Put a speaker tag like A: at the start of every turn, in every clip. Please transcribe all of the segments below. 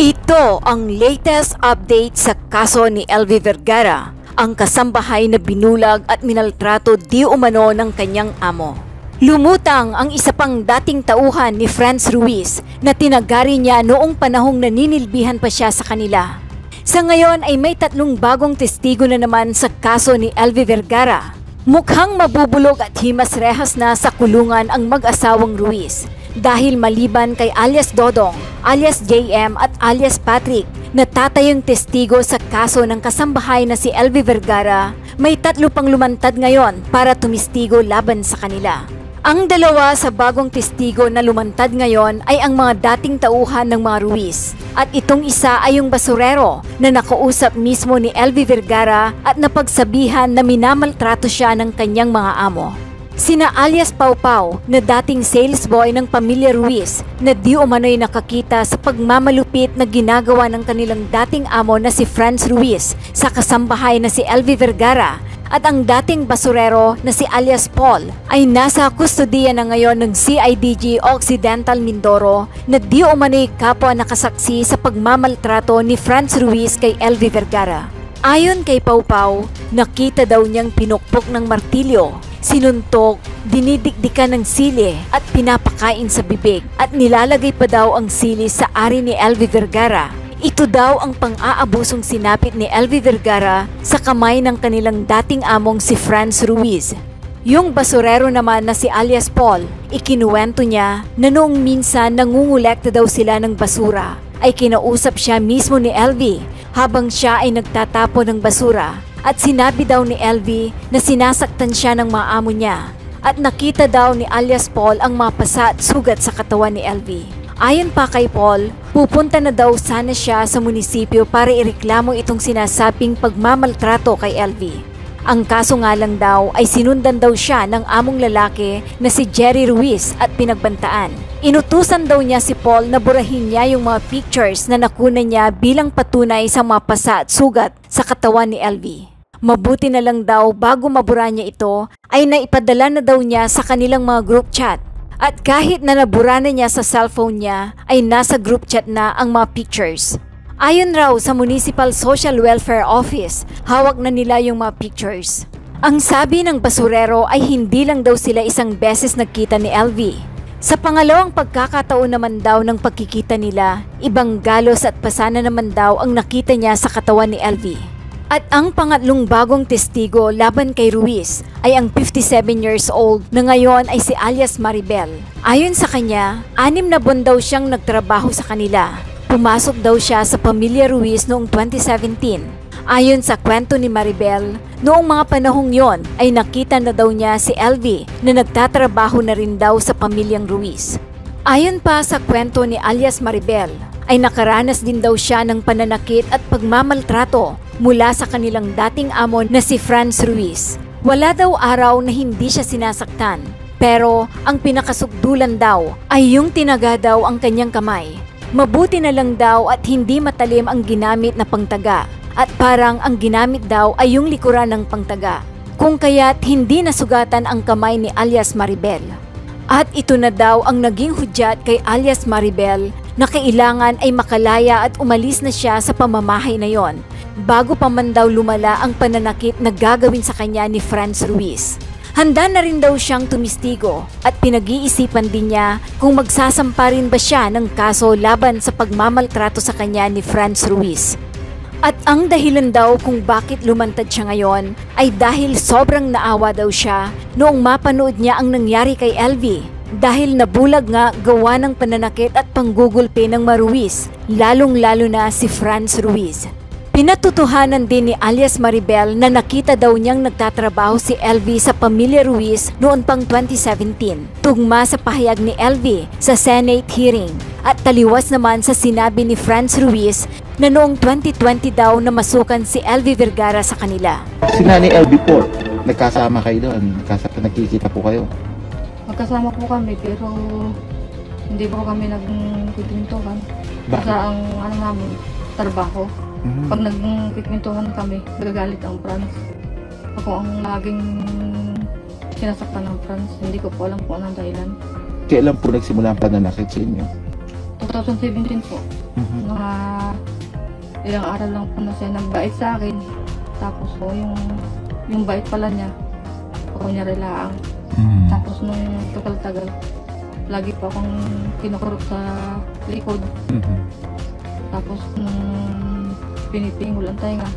A: Ito ang latest update sa kaso ni LV Vergara, ang kasambahay na binulag at minaltrato di umano ng kanyang amo. Lumutang ang isa pang dating tauhan ni Franz Ruiz na tinagari niya noong panahong naninilbihan pa siya sa kanila. Sa ngayon ay may 3 bagong testigo na naman sa kaso ni LV Vergara. Mukhang mabubulog at himas-rehas na sa kulungan ang mag-asawang Ruiz dahil maliban kay alias Dodong, alias JM at alias Patrick na tatayong testigo sa kaso ng kasambahay na si LV Vergara, may 3 pang lumantad ngayon para tumistigo laban sa kanila. Ang 2 sa bagong testigo na lumantad ngayon ay ang mga dating tauhan ng mga Ruiz at itong isa ay yung basurero na nakausap mismo ni LV Vergara at napagsabihan na minamaltrato siya ng kanyang mga amo. Sina alias Pau Pau na dating sales boy ng pamilya Ruiz na di umano'y nakakita sa pagmamalupit na ginagawa ng kanilang dating amo na si Franz Ruiz sa kasambahay na si LV Vergara at ang dating basurero na si alias Paul ay nasa kustodiya na ngayon ng CIDG Occidental Mindoro na di umano'y kapwa nakasaksi sa pagmamaltrato ni Franz Ruiz kay LV Vergara. Ayon kay Pau Pau, nakita daw niyang pinukpok ng martilyo, sinuntok, dinidikdikan ng sili at pinapakain sa bibig at nilalagay pa daw ang sili sa ari ni LV Vergara. Ito daw ang pang-aabusong sinapit ni LV Vergara sa kamay ng kanilang dating among si Franz Ruiz. Yung basurero naman na si alias Paul, ikinuwento niya na noong minsan nangungulekta daw sila ng basura ay kinausap siya mismo ni LV habang siya ay nagtatapon ng basura. At sinabi daw ni LV na sinasaktan siya ng mga amo niya at nakita daw ni alias Paul ang mapasa at sugat sa katawan ni LV. Ayon pa kay Paul, pupunta na daw sana siya sa munisipyo para ireklamo itong sinasabing pagmamaltrato kay LV. Ang kaso nga lang daw ay sinundan daw siya ng among lalaki na si Jerry Ruiz at pinagbantaan. Inutusan daw niya si Paul na burahin niya yung mga pictures na nakuna niya bilang patunay sa mapasa at sugat sa katawan ni LV. Mabuti na lang daw bago mabura niya ito ay naipadala na daw niya sa kanilang mga group chat. At kahit na nabura na niya sa cellphone niya ay nasa group chat na ang mga pictures. Ayon raw sa Municipal Social Welfare Office, hawak na nila yung mga pictures. Ang sabi ng basurero ay hindi lang daw sila isang beses nagkita ni LV. Sa pangalawang pagkakataon naman daw ng pagkikita nila, ibang galos at pasana naman daw ang nakita niya sa katawan ni LV. At ang pangatlong bagong testigo laban kay Ruiz ay ang 57 years old na ngayon ay si alias Maribel. Ayon sa kanya, 6 na buwan daw siyang nagtrabaho sa kanila. Pumasok daw siya sa pamilya Ruiz noong 2017. Ayon sa kwento ni Maribel, noong mga panahong yon ay nakita na daw niya si LV na nagtatrabaho na rin daw sa pamilyang Ruiz. Ayon pa sa kwento ni alias Maribel, ay nakaranas din daw siya ng pananakit at pagmamaltrato mula sa kanilang dating amo na si Franz Ruiz. Wala daw araw na hindi siya sinasaktan, pero ang pinakasukdulan daw ay yung tinaga daw ang kanyang kamay. Mabuti na lang daw at hindi matalim ang ginamit na pangtaga at parang ang ginamit daw ay yung likuran ng pangtaga, kung kaya't hindi nasugatan ang kamay ni alias Maribel. At ito na daw ang naging hudyat kay alias Maribel na kailangan ay makalaya at umalis na siya sa pamamahay na yon bago pa man daw lumala ang pananakit na gagawin sa kanya ni Franz Ruiz. Handa na rin daw siyang tumistigo at pinag-iisipan din niya kung magsasampa rin ba siya ng kaso laban sa pagmamaltrato sa kanya ni Franz Ruiz. At ang dahilan daw kung bakit lumantad siya ngayon ay dahil sobrang naawa daw siya noong mapanood niya ang nangyari kay LV dahil nabulag nga gawa ng pananakit at panggugulpe ng Ruiz, lalong-lalo na si Franz Ruiz. Pinatutuhanan din ni alias Maribel na nakita daw niyang nagtatrabaho si LV sa pamilya Ruiz noon pang 2017, tugma sa pahayag ni LV sa Senate hearing at taliwas naman sa sinabi ni Franz Ruiz na noong 2020 daw na masukan si LV Vergara sa kanila.
B: Sina ni LV po, nagkasama kayo doon, nagkikita po kayo?
C: Magkasama po kami pero hindi po kami nagpipintuhan.
B: Bakit?
C: Sa ang ano namin, trabaho. Pag nagpipintuhan kami, nagagalit ang Franz. Ako ang laging sinasaktan ng Franz. Hindi ko po alam kung anong dahilan.
B: Kailan po nagsimula ang pananakit sa inyo?
C: 2017 po. Mga ilang araw lang po na siya nagbait sa akin. Tapos po, yung bait pala niya, ako niya relaang. Tapos nung tagal-tagal, lagi po akong kinukurot sa likod. Tapos pinipingol ang tainga.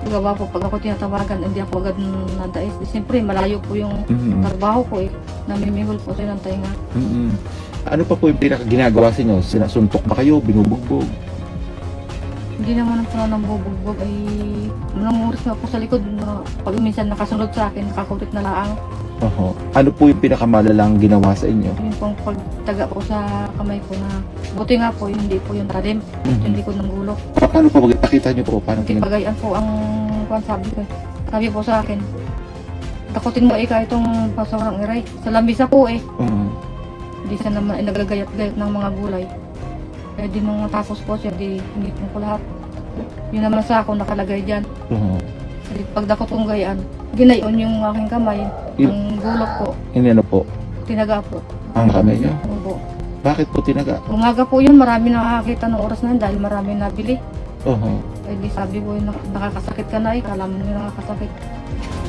C: Pagkaba po, pag ako tinatawagan, hindi ako agad nadais. Siyempre, malayo po yung trabaho ko eh. Namimingol po sila ng tainga.
B: Ano pa po yung ginagawa sa inyo? Sinasuntok ba kayo? Binubugbog?
C: Hindi naman po nang bubugbog ay nanguris nga po sa likod. Pag minsan nakasunod sa akin, nakakurit na laang.
B: Ano po yung pinakamalalang ginawa sa inyo?
C: Yung pong pagtaga po sa kamay ko na buti nga po, hindi po yung talim. Yung likod ng gulok.
B: Paano po? Pakita nyo po. Paano
C: Pagayan po ang sabi ko. Sabi po sa akin, takutin mo ika itong pasorang iray. Sa lamisa po eh. Hindi siya naman nagagayat-gayat ng mga gulay. Kaya di nung tapos po siya, di hindi po lahat. Yun naman sa ako nakalagay dyan. Pagdakot kong gayaan, ginayon yung aking kamay, ang gulok po.
B: Ano po?
C: Tinaga po.
B: Ang kamay niyo?
C: Opo.
B: Bakit po tinaga?
C: Umaga po yun, marami nakakita ng oras na yun dahil marami nabili. Eh di sabi ko, nakakasakit ka na eh, kala mo yung nakakasakit.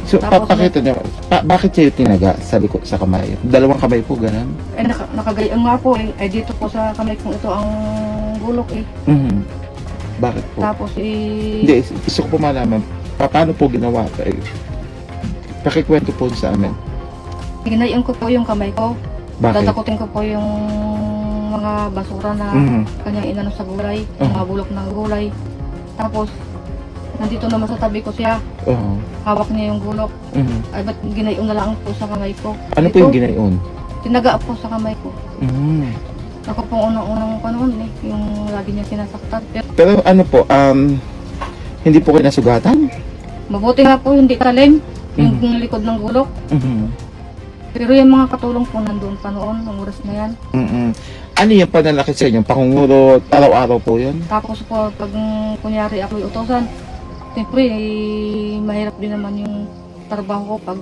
B: So,
C: Tapos
B: papakita niyo, bakit siya tinaga sa likod, sa kamay? Dalawang kamay po, ganun?
C: Eh nakagayon nga po eh, dito po sa kamay kong ito ang gulok eh.
B: Bakit po?
C: Tapos
B: Hindi, gusto ko po malaman, paano po ginawa? Pakikwento po sa amin.
C: ginayon ko po yung kamay ko.
B: Bakit?
C: Dadakutin ko po yung mga basura na kanyang inano sa gulay, mga bulok ng gulay. Tapos, nandito naman sa tabi ko siya. Hawak niya yung gulok. Ay, ba't ginayon na lang po sa kamay ko?
B: Ano po yung ginayon?
C: Tinaga po sa kamay ko. Ako po unang-unang panahon eh, yung lagi niya sinasaktan.
B: Pero ano po, hindi po kayo nasugatan?
C: Mabuti nga po, hindi talim yung likod ng gulok. Pero yung mga katulong po nandun pa noon, ng oras na yan.
B: Ano yung pananakit sa inyo? Pangungurot, araw-araw po yun?
C: Tapos po, pag kunyari ako utosan, siyempre, mahirap din naman yung trabaho ko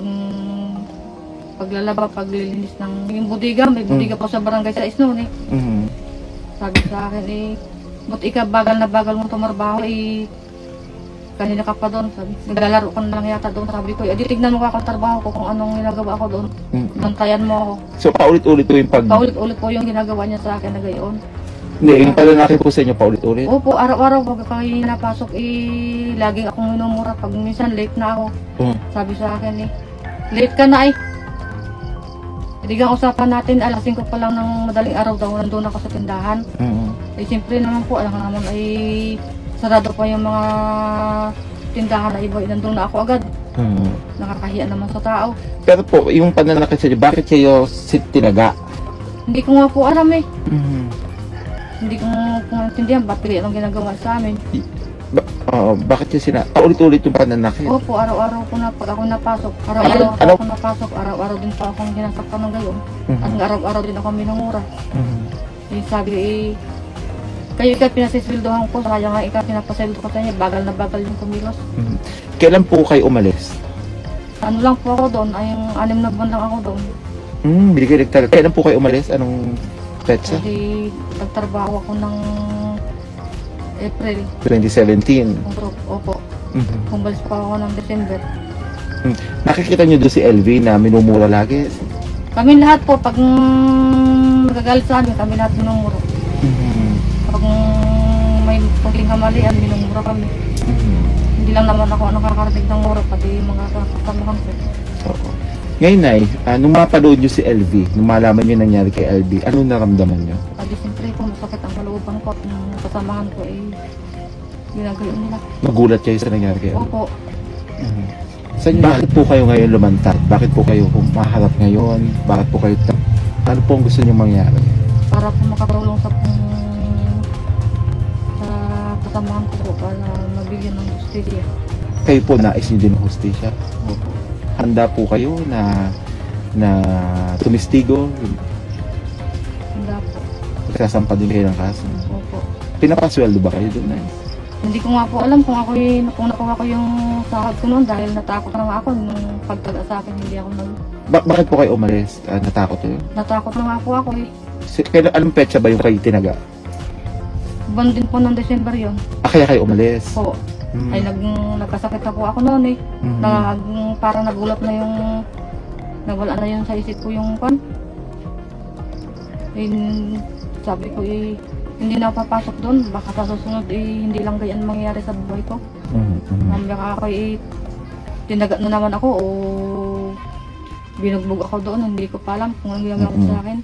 C: paglalaba, paglilinis ng yung budiga. May budiga po sa barangay sa Isnon eh. Sabi sa akin eh, ba't ikaw bagal na bagal mong tumarbaho eh, kanina ka pa doon, sabi. Naglalaro ka na lang yata doon, sabi ko. Di tignan mo ka akong trabaho ko kung anong ginagawa ko doon. Bantayan mo ako.
B: So, paulit-ulit po yung
C: Paulit-ulit po yung ginagawa niya sa akin na gayon.
B: Hindi, yung pananakit po sa inyo paulit-ulit?
C: Opo, araw-araw pag ako napasok, laging akong minumura. Pag minsan late na ako. Sabi sa akin late ka na eh. Hindi ka usapan natin, alas 5 pa lang ng madaling araw daw, nandun ako sa tindahan. Siyempre naman po, alam naman sarado pa yung mga tindahan na iba, nandun na ako agad. Nakakahiya naman sa tao.
B: Pero po, yung pananakit sa inyo, bakit kayo tinaga?
C: Hindi ko nga po alam eh. Hindi ko maintindihan ba't anong ginagawa sa amin.
B: Bakit yung paulit-ulit yung pananakit?
C: Opo, araw-araw ko na, pag ako napasok, araw-araw din pa akong ginasaktan ng gayon. At araw-araw din ako minumura. Sabi kayo ikaw pinasisweldohan ko, kaya nga ikaw pinapasweldo ko sa inyo, bagal na bagal yung kumilos.
B: Kailan po kayo umalis?
C: Ano lang po ako doon, ay 6 na buwan lang ako doon.
B: Binigay nagtagal. Kailan po kayo umalis? Anong petsa?
C: Kasi nagtrabaho ako ng April.
B: 2017?
C: Opo. Kumbalis pa ako ng December.
B: Nakikita niyo doon si LV na minumura lagi?
C: Kami lahat po, pag magagalit sa amin, kami lahat minumura. Pag may pagling kamalian, minumura kami. Hindi lang naman ako nakakarating ng mura, pati mga kasamahan ko.
B: Ngayon, Nay, nung mapanood nyo si LV, nung malaman nyo nangyari kay LV, ano naramdaman nyo?
C: Pati siyempre kung masakit ang kalooban ko at ng kasamahan ko ginagayon nila.
B: Magulat kayo sa nangyari kay LV?
C: Opo.
B: Bakit po kayo ngayon lumantad? Bakit po kayo maharap ngayon? Bakit po kayo ano po ang gusto nyo mangyari?
C: Para po makatulong sa kasamahan ko po para mabigyan ng hustisya.
B: Kayo po nais nyo din ng hustisya?
C: Opo.
B: Handa po kayo na tumistigo?
C: Handa po.
B: Magsasampa din kayo ng kaso?
C: Opo.
B: Pinapasweldo ba kayo doon, Nay?
C: Hindi ko nga po alam kung nakuha ko yung sahod ko noon dahil natakot na nga ako nung pagtaga sa akin, hindi ako
B: Bakit po kayo umalis? Natakot kayo?
C: Natakot na nga po ako eh.
B: Anong petsa ba yung kayo tinaga?
C: buwan din po ng December yun.
B: Kaya kayo umalis?
C: Po.
B: Mm.
C: Ay nagkasakit na po ako noon eh.
B: Mhm.
C: Parang nagulat na yung nawala na yun sa isip ko yung pan. Eh, sabi ko eh hindi na ako papasok doon. Baka sa susunod eh hindi lang ganyan mangyayari sa buhay ko. Baka ako eh tinagat na naman ako o binugbog ako doon. Hindi ko pa alam kung anong gagawin sa akin.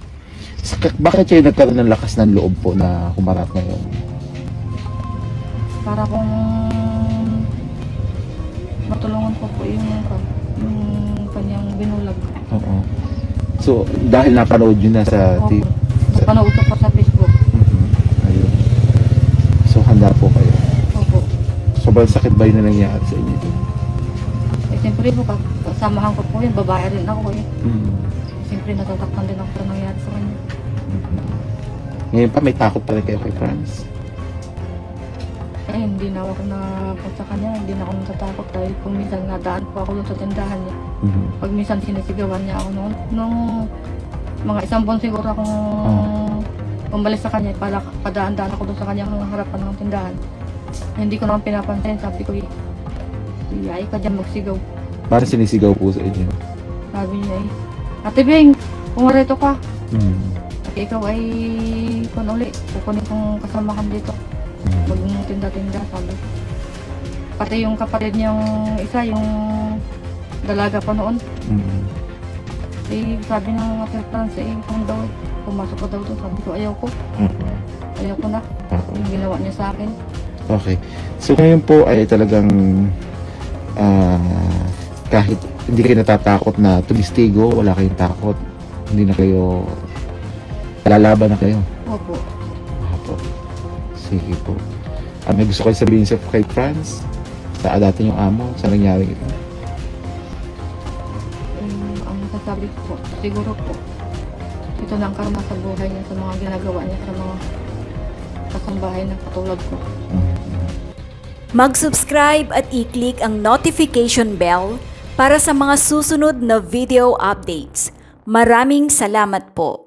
B: Bakit kayo nagkaroon ng lakas ng loob po na humarap ngayon?
C: Para kung matulungan ko po yung kanyang binulag.
B: Oo. So, dahil napanood nyo na sa
C: Opo.
B: TV?
C: Napanood ko pa sa Facebook.
B: Ayun. So, handa po kayo.
C: Opo.
B: Sobrang sakit ba yun na nangyari sa inyo?
C: Eh, siyempre po, kasamahan ko po yun. Babae rin ako eh.
B: Mm.
C: Siyempre, natatakpan din ako sa nangyari sa kanya.
B: Ngayon pa, may takot pa rin kayo kay Franz?
C: Eh, hindi na ako nakapag sa kanya. Hindi na ako natatakot dahil kung minsan nadaan po ako doon sa tindahan niya. Pag minsan sinisigawan niya ako noon. Nung mga isang buwan siguro akong umalis sa kanya, padaan-daan ako doon sa kanya hanggang harapan ng tindahan. Hindi ko naman pinapansin. Sabi ko, iyay ka dyan magsigaw.
B: Parang sinisigaw po sa inyo?
C: Sabi niya Ate Bing, pumarito ka. At ikaw ay kung uli, kukunin kong kasamahan dito. Huwag mong tinda-tinda, sabi. Pati yung kapatid niyang isa, yung dalaga pa noon. Eh, sabi ng Ate Franz, kung daw, pumasok ko daw doon. Sabi ko, ayaw ko. Ayaw ko na. Yung ginawa niya sa akin.
B: Okay. So ngayon po ay talagang kahit hindi kayo natatakot na tumistigo, wala kayong takot. Hindi na kayo lalaban na kayo.
C: Opo.
B: Opo. Sige po. May gusto kayo sabihin sa kay Franz? Sa dati yung amo? Sa nangyari ito?
C: Ang masasabi ko po, siguro po, ito na ang karma sa buhay niya, sa mga ginagawa niya, sa mga kasambahay na katulad ko.
A: Mag-subscribe at i-click ang notification bell para sa mga susunod na video updates. Maraming salamat po.